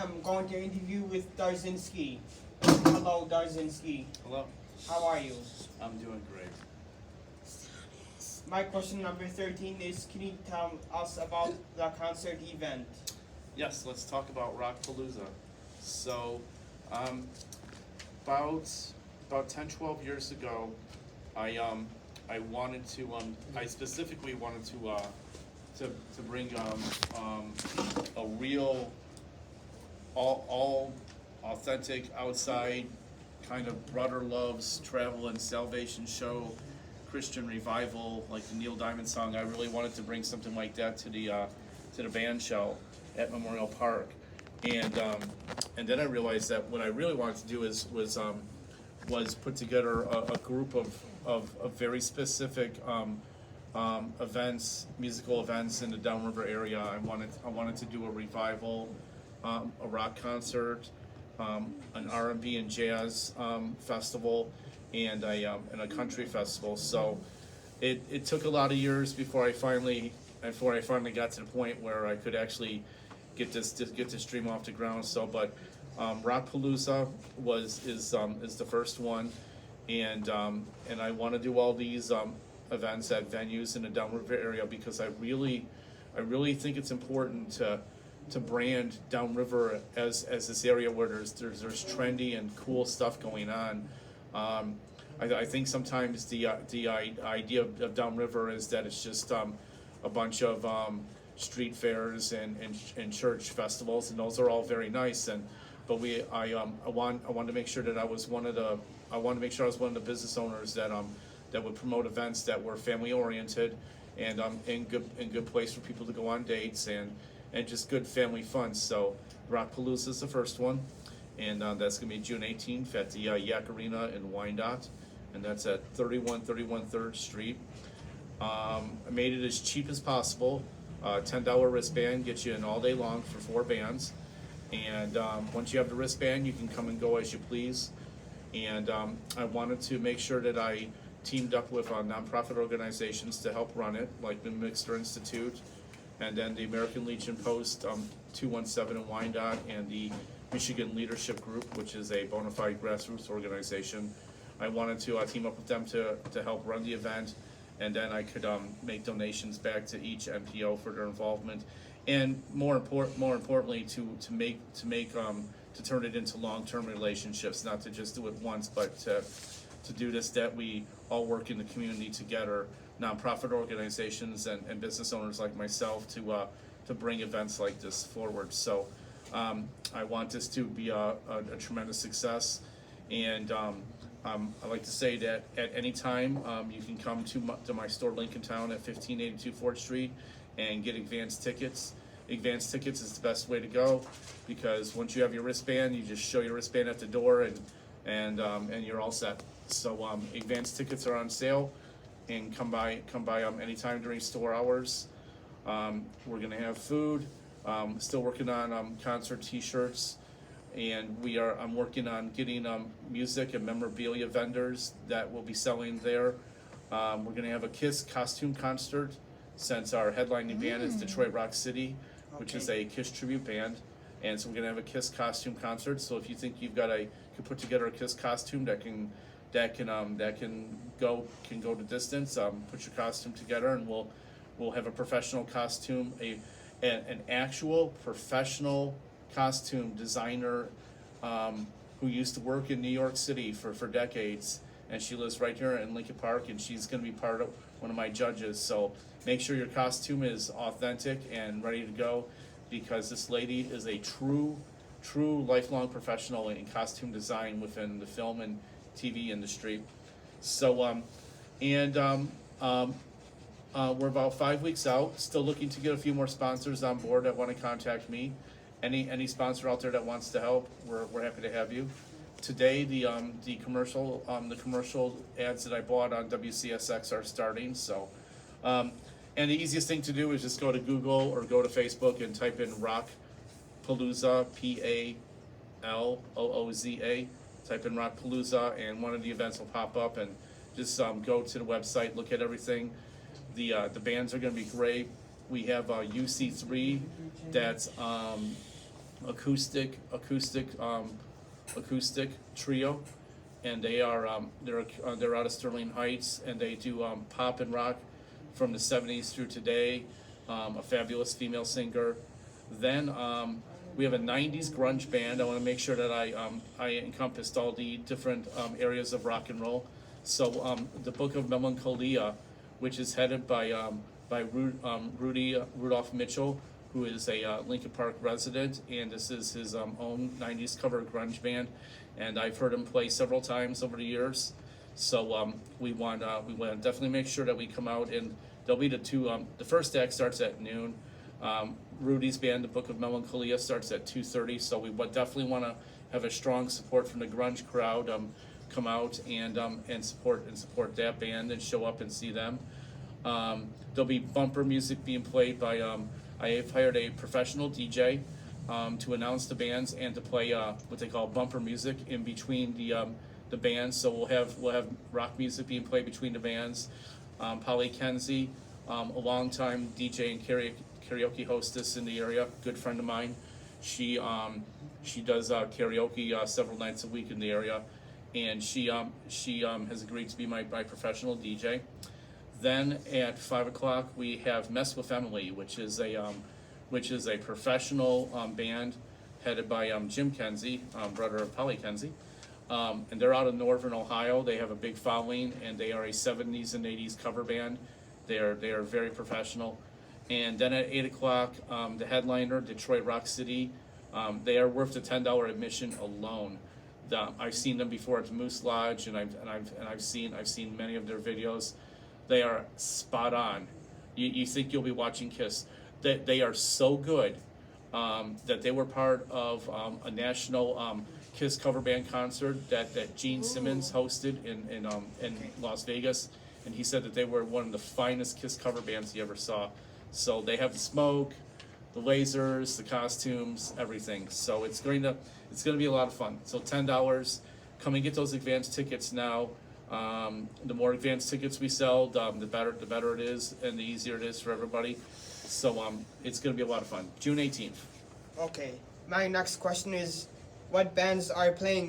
I'm going to interview with Dardzinski. Hello, Dardzinski. Hello. How are you? I'm doing great. My question number 13 is, can you tell us about the concert event? Yes, let's talk about Rockpalooza. So, about 10, 12 years ago, I wanted to I specifically wanted to bring a real all authentic outside kind of brother loves travel and salvation show, Christian revival, like the Neil Diamond song. I really wanted to bring something like that to the band shell at Memorial Park, and then I realized that what I really wanted to do was put together a group of very specific events, musical events in the Downriver area. I wanted to do a revival, a rock concert, an R&B and jazz festival, and a country festival. So it took a lot of years before I finally got to the point where I could actually get this dream off the ground. So, but Rockpalooza is the first one, and I want to do all these events at venues in the Downriver area because I really think it's important to brand Downriver as this area where there's trendy and cool stuff going on. I think sometimes the idea of Downriver is that it's just a bunch of street fairs and church festivals, and those are all very nice. But I wanted to make sure that I was one of the business owners that would promote events that were family oriented and in good place for people to go on dates and just good family fun. So Rockpalooza is the first one, and that's going to be June 18th at the Yak Arena in Wyandotte, and that's at 3131 3rd Street. I made it as cheap as possible. $10 wristband gets you in all day long for 4 bands, and once you have the wristband, you can come and go as you please. And I wanted to make sure that I teamed up with nonprofit organizations to help run it, like the Mixter Institute, and then the American Legion Post 217 in Wyandotte, and the Michigan Leadership Group, which is a bona fide grassroots organization. I wanted to team up with them to help run the event, and then I could make donations back to each MPO for their involvement, and more importantly to turn it into long-term relationships, not to just do it once, but to do this, that we all work in the community together, nonprofit organizations and business owners like myself, to bring events like this forward. So I want this to be a tremendous success, and I like to say that at any time you can come to my store Lincolntown at 1582 4th Street and get advanced tickets. Advanced tickets is the best way to go, because once you have your wristband, you just show your wristband at the door and you're all set. So advanced tickets are on sale, and come by anytime during store hours. We're gonna have food. Still working on concert T-shirts, and I'm working on getting music and memorabilia vendors that will be selling there. We're gonna have a KISS costume concert, since our headlining band is Detroit Rock City, which is a KISS tribute band, and so we're gonna have a KISS costume concert. So if you think you can put together a KISS costume that can go the distance, put your costume together, and we'll have a professional costume, an actual professional costume designer who used to work in New York City for decades, and she lives right here in Lincoln Park, and she's going to be part of one of my judges. So make sure your costume is authentic and ready to go, because this lady is a true lifelong professional in costume design within the film and TV industry. So we're about 5 weeks out, still looking to get a few more sponsors on board that want to contact me. Any sponsor out there that wants to help, we're happy to have you. Today, the commercial ads that I bought on WCSX are starting. So, and the easiest thing to do is just go to Google or go to Facebook and type in Rockpalooza, Palooza. Type in Rockpalooza, and one of the events will pop up. And just go to the website, look at everything. The bands are going to be great. We have UC3 that's acoustic trio, and they are they're out of Sterling Heights, and they do pop and rock from the 70s through today. A fabulous female singer. Then we have a 90s grunge band. I want to make sure that I encompassed all the different areas of rock and roll. So the Book of Melancholia, which is headed by Rudolph Mitchell, who is a Lincoln Park resident, and this is his own 90s cover grunge band, and I've heard him play several times over the years. So we want to definitely make sure that we come out, and there'll be the first act starts at noon. Rudy's band, the Book of Melancholia, starts at 2:30. So we definitely want to have a strong support from the grunge crowd. Come out and support that band and show up and see them. There'll be bumper music being played by I have hired a professional DJ to announce the bands and to play what they call bumper music in between the bands. So we'll have rock music being played between the bands. Polly Kenzie, a longtime DJ and karaoke hostess in the area, good friend of mine. She does karaoke several nights a week in the area, and she has agreed to be my professional DJ. Then at 5 o'clock we have Mess with Emily, which is a professional band headed by Jim Kenzie, brother of Polly Kenzie, and they're out of Northern Ohio. They have a big following, and they are a 70s and 80s cover band. They are very professional. And then at 8 o'clock, the headliner, Detroit Rock City, they are worth the $10 admission alone. I've seen them before at the Moose Lodge, and I've seen many of their videos. They are spot on. You think you'll be watching Kiss. They are so good that they were part of a national Kiss cover band concert that Gene Simmons hosted in Las Vegas, and he said that they were one of the finest Kiss cover bands he ever saw. So they have the smoke, the lasers, the costumes, everything. So it's going to be a lot of fun. So $10. Come and get those advance tickets now. The more advanced tickets we sell, the better it is, and the easier it is for everybody. So it's going to be a lot of fun. June 18th. Okay. My next question is, what bands are playing